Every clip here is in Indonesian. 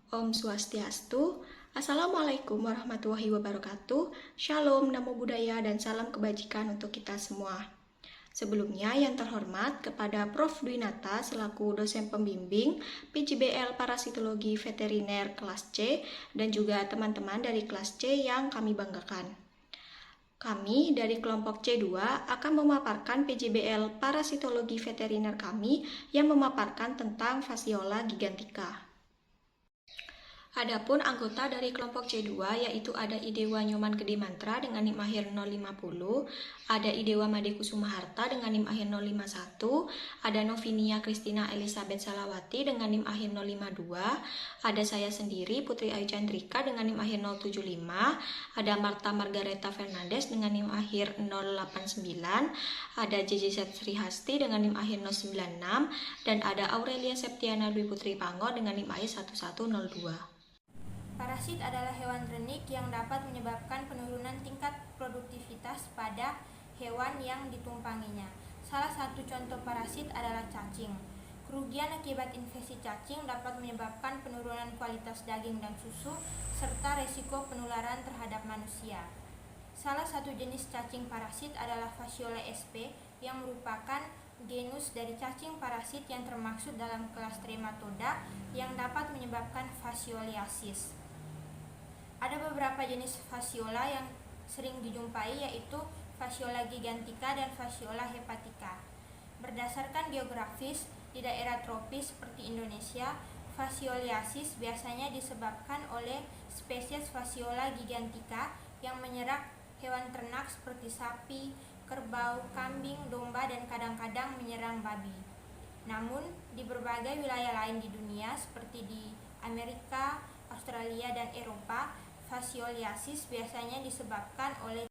Om Swastiastu. Assalamualaikum warahmatullahi wabarakatuh. Shalom, namo buddhaya, dan salam kebajikan untuk kita semua. Sebelumnya yang terhormat kepada Prof. Dwinata selaku dosen pembimbing PJBL Parasitologi Veteriner kelas C dan juga teman-teman dari kelas C yang kami banggakan. Kami dari kelompok C2 akan memaparkan PJBL Parasitologi Veteriner kami yang memaparkan tentang Fasciola gigantica. Adapun anggota dari kelompok C2 yaitu ada Idewa Nyoman Gede Mantra dengan NIM akhir 050, ada Idewa Made Kusuma Harta dengan NIM akhir 051, ada Novinia Kristina Elizabeth Salawati dengan NIM akhir 052, ada saya sendiri Putri Ayu Chandrika dengan NIM akhir 075, ada Marta Margareta Fernandes dengan NIM akhir 089, ada JJ Sri Hasti dengan NIM akhir 096, dan ada Aurelia Septiana Dwi Putri Pango dengan NIM akhir 1102. Parasit adalah hewan renik yang dapat menyebabkan penurunan tingkat produktivitas pada hewan yang ditumpanginya. Salah satu contoh parasit adalah cacing. Kerugian akibat infeksi cacing dapat menyebabkan penurunan kualitas daging dan susu, serta resiko penularan terhadap manusia. Salah satu jenis cacing parasit adalah Fasciola sp yang merupakan genus dari cacing parasit yang termaksud dalam kelas Trematoda yang dapat menyebabkan fascioliasis. Ada beberapa jenis Fasciola yang sering dijumpai yaitu Fasciola gigantica dan Fasciola hepatica. Berdasarkan geografis, di daerah tropis seperti Indonesia, fascioliasis biasanya disebabkan oleh spesies Fasciola gigantica yang menyerang hewan ternak seperti sapi, kerbau, kambing, domba, dan kadang-kadang menyerang babi. Namun, di berbagai wilayah lain di dunia seperti di Amerika, Australia, dan Eropa, fascioliasis biasanya disebabkan oleh.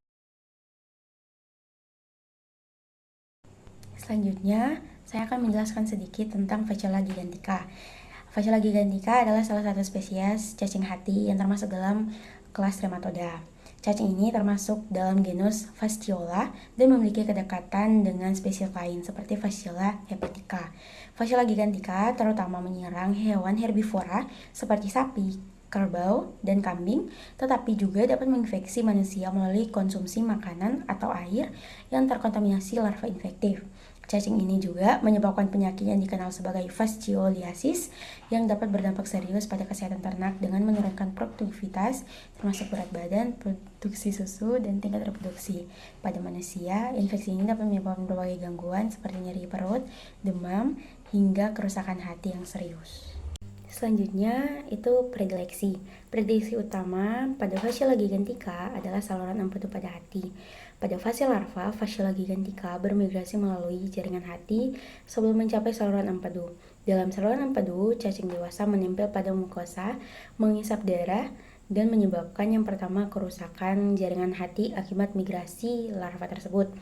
Selanjutnya, saya akan menjelaskan sedikit tentang Fasciola gigantica. Fasciola gigantica adalah salah satu spesies cacing hati yang termasuk dalam kelas Trematoda. Cacing ini termasuk dalam genus Fasciola dan memiliki kedekatan dengan spesies lain seperti Fasciola hepatica. Fasciola gigantica terutama menyerang hewan herbivora seperti sapi, kerbau, dan kambing, tetapi juga dapat menginfeksi manusia melalui konsumsi makanan atau air yang terkontaminasi larva infektif. Cacing ini juga menyebabkan penyakit yang dikenal sebagai fascioliasis yang dapat berdampak serius pada kesehatan ternak dengan menurunkan produktivitas, termasuk berat badan, produksi susu, dan tingkat reproduksi. Pada manusia, infeksi ini dapat menyebabkan berbagai gangguan seperti nyeri perut, demam, hingga kerusakan hati yang serius. Selanjutnya itu predileksi. Predileksi utama pada Fasciola gigantica adalah saluran empedu pada hati. Pada fase larva, Fasciola gigantica bermigrasi melalui jaringan hati sebelum mencapai saluran empedu. Dalam saluran empedu, cacing dewasa menempel pada mukosa, mengisap darah, dan menyebabkan yang pertama kerusakan jaringan hati akibat migrasi larva tersebut.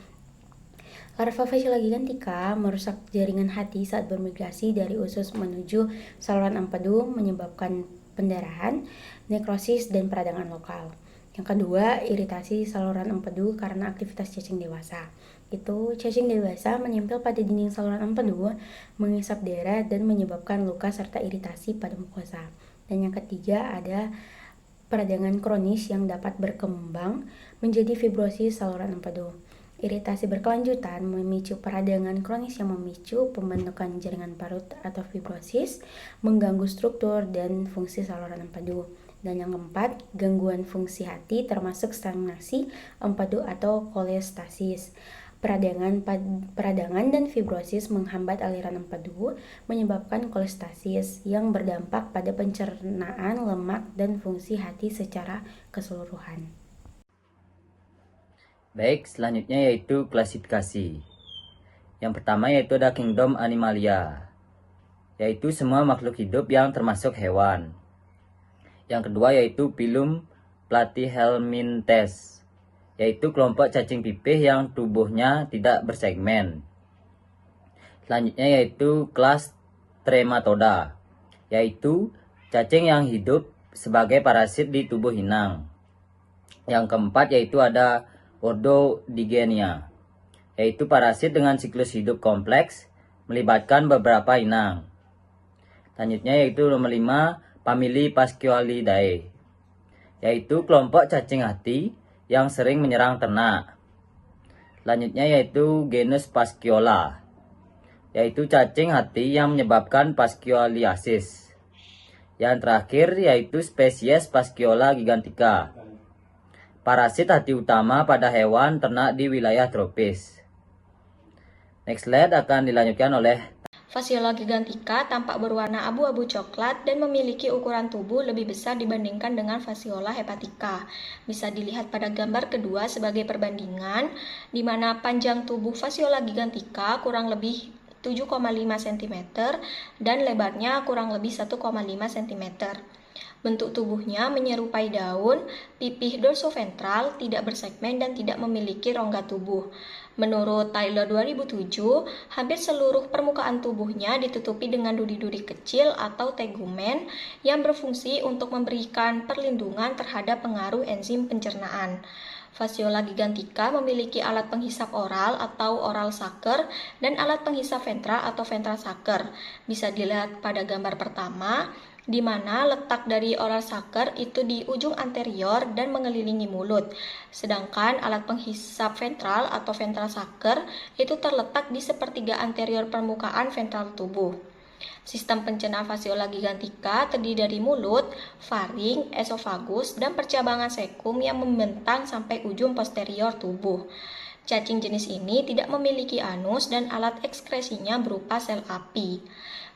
Larva Fasciola gigantica merusak jaringan hati saat bermigrasi dari usus menuju saluran empedu, menyebabkan pendarahan, nekrosis, dan peradangan lokal. Yang kedua, iritasi saluran empedu karena aktivitas cacing dewasa. Cacing dewasa menempel pada dinding saluran empedu, mengisap darah, dan menyebabkan luka serta iritasi pada mukosa. Dan yang ketiga ada peradangan kronis yang dapat berkembang menjadi fibrosis saluran empedu. Iritasi berkelanjutan memicu peradangan kronis yang memicu pembentukan jaringan parut atau fibrosis, mengganggu struktur dan fungsi saluran empedu. Dan yang keempat, gangguan fungsi hati termasuk stagnasi empedu atau kolestasis. Peradangan dan fibrosis menghambat aliran empedu, menyebabkan kolestasis yang berdampak pada pencernaan lemak dan fungsi hati secara keseluruhan. Baik, selanjutnya yaitu klasifikasi. Yang pertama yaitu ada Kingdom Animalia, yaitu semua makhluk hidup yang termasuk hewan. Yang kedua yaitu Phylum Platyhelminthes, yaitu kelompok cacing pipih yang tubuhnya tidak bersegmen. Selanjutnya yaitu kelas Trematoda, yaitu cacing yang hidup sebagai parasit di tubuh inang. Yang keempat yaitu ada Ordo Digenia, yaitu parasit dengan siklus hidup kompleks melibatkan beberapa inang. Selanjutnya yaitu nomor 5, famili Pascualidae, yaitu kelompok cacing hati yang sering menyerang ternak. Selanjutnya yaitu genus Pasciola, yaitu cacing hati yang menyebabkan pascualiasis. Yang terakhir yaitu spesies Pasciola gigantica, parasit hati utama pada hewan ternak di wilayah tropis. Next slide akan dilanjutkan oleh Fasciola gigantica tampak berwarna abu-abu coklat dan memiliki ukuran tubuh lebih besar dibandingkan dengan Fasciola hepatica. Bisa dilihat pada gambar kedua sebagai perbandingan, di mana panjang tubuh Fasciola gigantica kurang lebih 7,5 cm dan lebarnya kurang lebih 1,5 cm. Bentuk tubuhnya menyerupai daun, pipih dorsoventral, tidak bersegmen dan tidak memiliki rongga tubuh. Menurut Taylor 2007, hampir seluruh permukaan tubuhnya ditutupi dengan duri-duri kecil atau tegumen yang berfungsi untuk memberikan perlindungan terhadap pengaruh enzim pencernaan. Fasciola gigantica memiliki alat penghisap oral atau oral sucker dan alat penghisap ventral atau ventral sucker. Bisa dilihat pada gambar pertama, di mana letak dari oral sucker itu di ujung anterior dan mengelilingi mulut. Sedangkan alat penghisap ventral atau ventral sucker itu terletak di sepertiga anterior permukaan ventral tubuh. Sistem pencernaan Fasciola gigantica terdiri dari mulut, faring, esofagus, dan percabangan sekum yang membentang sampai ujung posterior tubuh. Cacing jenis ini tidak memiliki anus dan alat ekskresinya berupa sel api.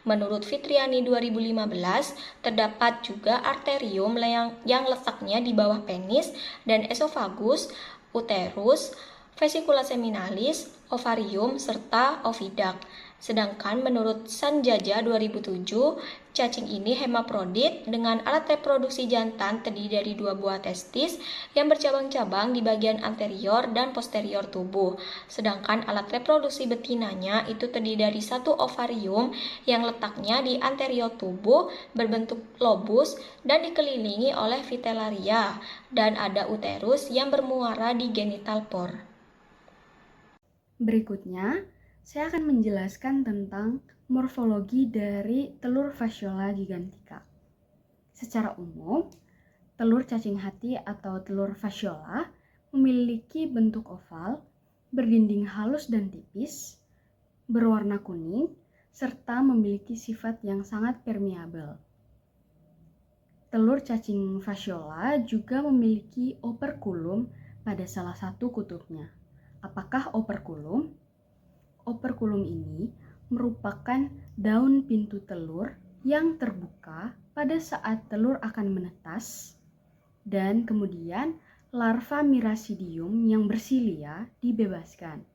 Menurut Fitriani 2015, terdapat juga arterium yang letaknya di bawah penis dan esofagus, uterus, vesicula seminalis, ovarium, serta oviduct. Sedangkan menurut Sanjaja 2007, cacing ini hemaprodit dengan alat reproduksi jantan terdiri dari 2 buah testis yang bercabang-cabang di bagian anterior dan posterior tubuh. Sedangkan alat reproduksi betinanya itu terdiri dari 1 ovarium yang letaknya di anterior tubuh berbentuk lobus dan dikelilingi oleh vitellaria, dan ada uterus yang bermuara di genital pore. Berikutnya, saya akan menjelaskan tentang morfologi dari telur Fasciola gigantica. Secara umum, telur cacing hati atau telur Fasciola memiliki bentuk oval, berdinding halus dan tipis, berwarna kuning, serta memiliki sifat yang sangat permeabel. Telur cacing Fasciola juga memiliki operculum pada salah satu kutubnya. Apakah operculum? Operculum ini merupakan daun pintu telur yang terbuka pada saat telur akan menetas dan kemudian larva Miracidium yang bersilia dibebaskan.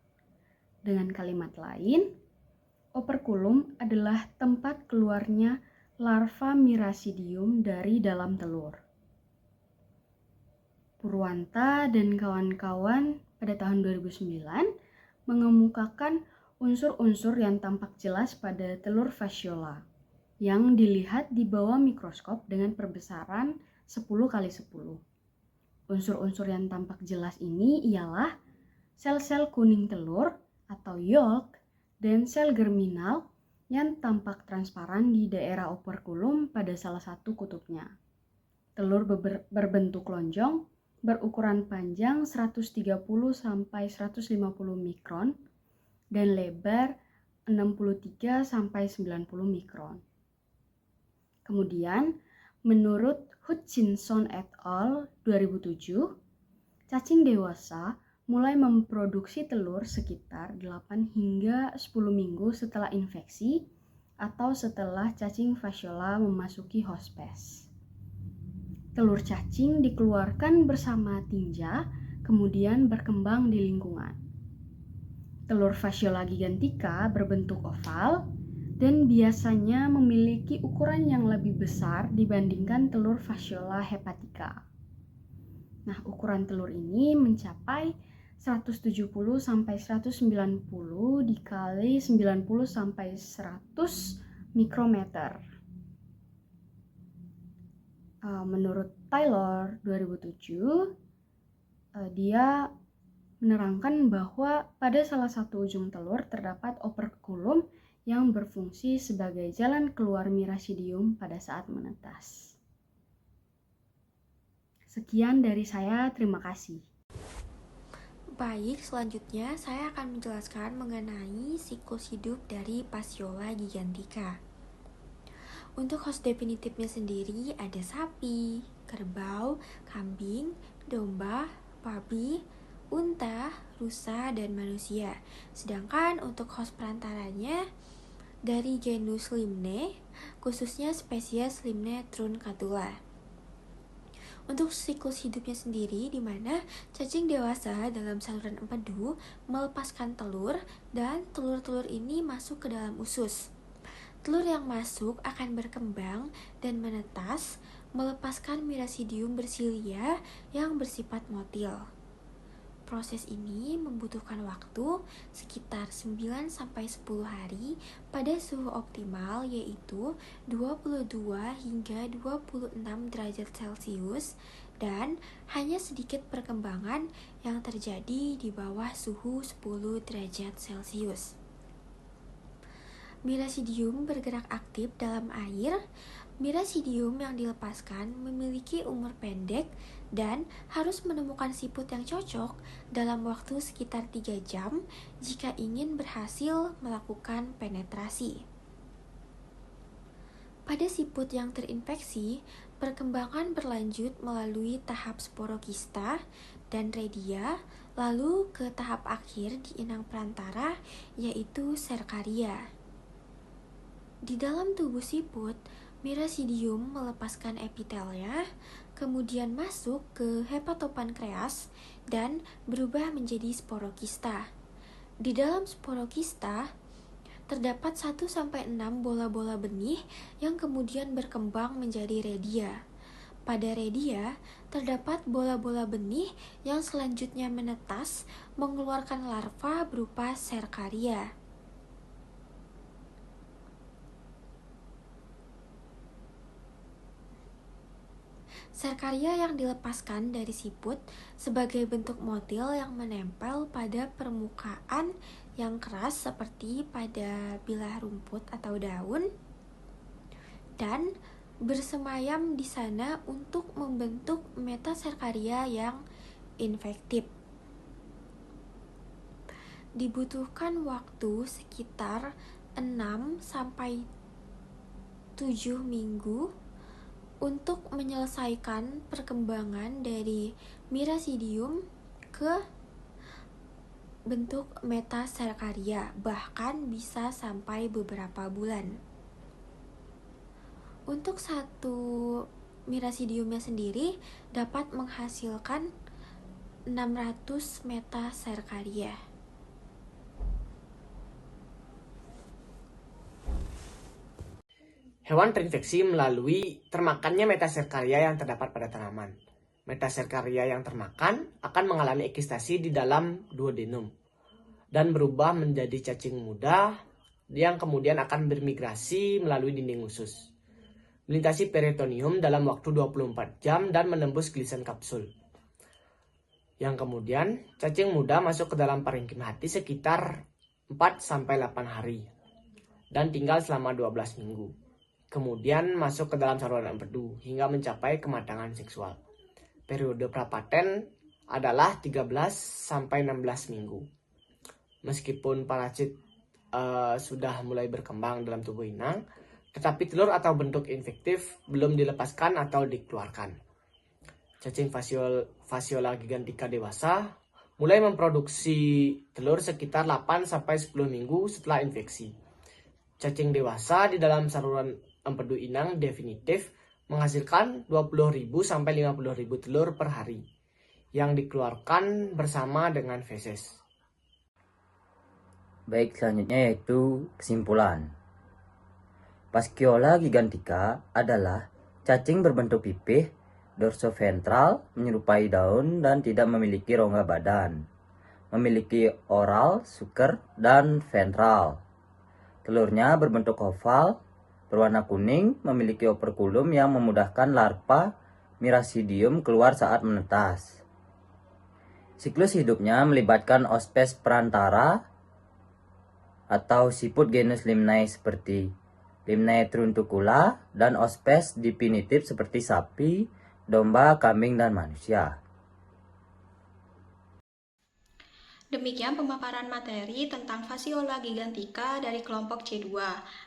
Dengan kalimat lain, operculum adalah tempat keluarnya larva Miracidium dari dalam telur. Purwanta dan kawan-kawan pada tahun 2009 mengemukakan unsur-unsur yang tampak jelas pada telur Fasciola yang dilihat di bawah mikroskop dengan perbesaran 10x10. Unsur-unsur yang tampak jelas ini ialah sel-sel kuning telur atau yolk dan sel germinal yang tampak transparan di daerah operculum pada salah satu kutubnya. Telur berbentuk lonjong berukuran panjang 130-150 mikron dan lebar 63-90 mikron. Kemudian, menurut Hutchinson et al. 2007, cacing dewasa mulai memproduksi telur sekitar 8 hingga 10 minggu setelah infeksi atau setelah cacing Fasciola memasuki hospes. Telur cacing dikeluarkan bersama tinja, kemudian berkembang di lingkungan. Telur Fasciola gigantica berbentuk oval dan biasanya memiliki ukuran yang lebih besar dibandingkan telur Fasciola hepatica. Nah, ukuran telur ini mencapai 170-190 dikali 90-100 mikrometer. Menurut Taylor 2007, dia menerangkan bahwa pada salah satu ujung telur terdapat operculum yang berfungsi sebagai jalan keluar mirasidium pada saat menetas. Sekian dari saya, terima kasih. Baik, selanjutnya saya akan menjelaskan mengenai siklus hidup dari Phaseola gigantica. Untuk host definitifnya sendiri ada sapi, kerbau, kambing, domba, babi, unta, rusa, dan manusia. Sedangkan untuk host perantaranya dari genus Limnae, khususnya spesies Limnae truncatula. Untuk siklus hidupnya sendiri, di mana cacing dewasa dalam saluran empedu melepaskan telur dan telur-telur ini masuk ke dalam usus. Telur yang masuk akan berkembang dan menetas, melepaskan mirasidium bersilia yang bersifat motil. Proses ini membutuhkan waktu sekitar 9-10 hari pada suhu optimal yaitu 22 hingga 26 derajat Celcius dan hanya sedikit perkembangan yang terjadi di bawah suhu 10 derajat Celcius. Mirasidium bergerak aktif dalam air. Mirasidium yang dilepaskan memiliki umur pendek dan harus menemukan siput yang cocok dalam waktu sekitar 3 jam jika ingin berhasil melakukan penetrasi. Pada siput yang terinfeksi, perkembangan berlanjut melalui tahap sporokista dan redia, lalu ke tahap akhir di inang perantara yaitu serkaria. Di dalam tubuh siput, mirasidium melepaskan epitelnya, kemudian masuk ke hepatopankreas dan berubah menjadi sporokista. Di dalam sporokista, terdapat 1-6 bola-bola benih yang kemudian berkembang menjadi redia. Pada redia, terdapat bola-bola benih yang selanjutnya menetas mengeluarkan larva berupa serkaria. Serkaria yang dilepaskan dari siput sebagai bentuk motil yang menempel pada permukaan yang keras seperti pada bilah rumput atau daun dan bersemayam di sana untuk membentuk metaserkaria yang infektif. Dibutuhkan waktu sekitar 6-7 minggu untuk menyelesaikan perkembangan dari mirasidium ke bentuk metaserkaria, bahkan bisa sampai beberapa bulan. Untuk satu mirasidiumnya sendiri dapat menghasilkan 600 metaserkaria. Hewan terinfeksi melalui termakannya metaserkaria yang terdapat pada tanaman. Metaserkaria yang termakan akan mengalami ekstasi di dalam duodenum dan berubah menjadi cacing muda yang kemudian akan bermigrasi melalui dinding usus, melintasi peritoneum dalam waktu 24 jam dan menembus gilisan kapsul. Yang kemudian cacing muda masuk ke dalam parenkim hati sekitar 4-8 hari dan tinggal selama 12 minggu. Kemudian masuk ke dalam saluran empedu hingga mencapai kematangan seksual. Periode prapaten adalah 13-16 minggu. Meskipun parasit sudah mulai berkembang dalam tubuh inang, tetapi telur atau bentuk infektif belum dilepaskan atau dikeluarkan. Cacing Phaseola gigantica dewasa mulai memproduksi telur sekitar 8-10 minggu setelah infeksi. Cacing dewasa di dalam saluran empedu inang definitif menghasilkan 20.000 sampai 50.000 telur per hari yang dikeluarkan bersama dengan feses. Baik, selanjutnya yaitu kesimpulan. Phaseola gigantica adalah cacing berbentuk pipih, dorsoventral, menyerupai daun dan tidak memiliki rongga badan. Memiliki oral, suker, dan ventral. Telurnya berbentuk oval, berwarna kuning, memiliki operkulum yang memudahkan larva mirasidium keluar saat menetas. Siklus hidupnya melibatkan ospes perantara atau siput genus Limnae seperti Limnae truntucula dan ospes definitif seperti sapi, domba, kambing, dan manusia. Demikian pemaparan materi tentang Fasciola gigantica dari kelompok C2.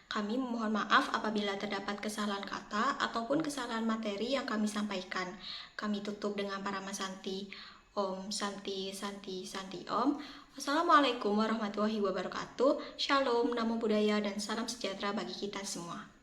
Kami memohon maaf apabila terdapat kesalahan kata ataupun kesalahan materi yang kami sampaikan. Kami tutup dengan Paramasanti. Om Santi Santi Santi Om. Wassalamualaikum warahmatullahi wabarakatuh. Shalom, namo buddhaya, dan salam sejahtera bagi kita semua.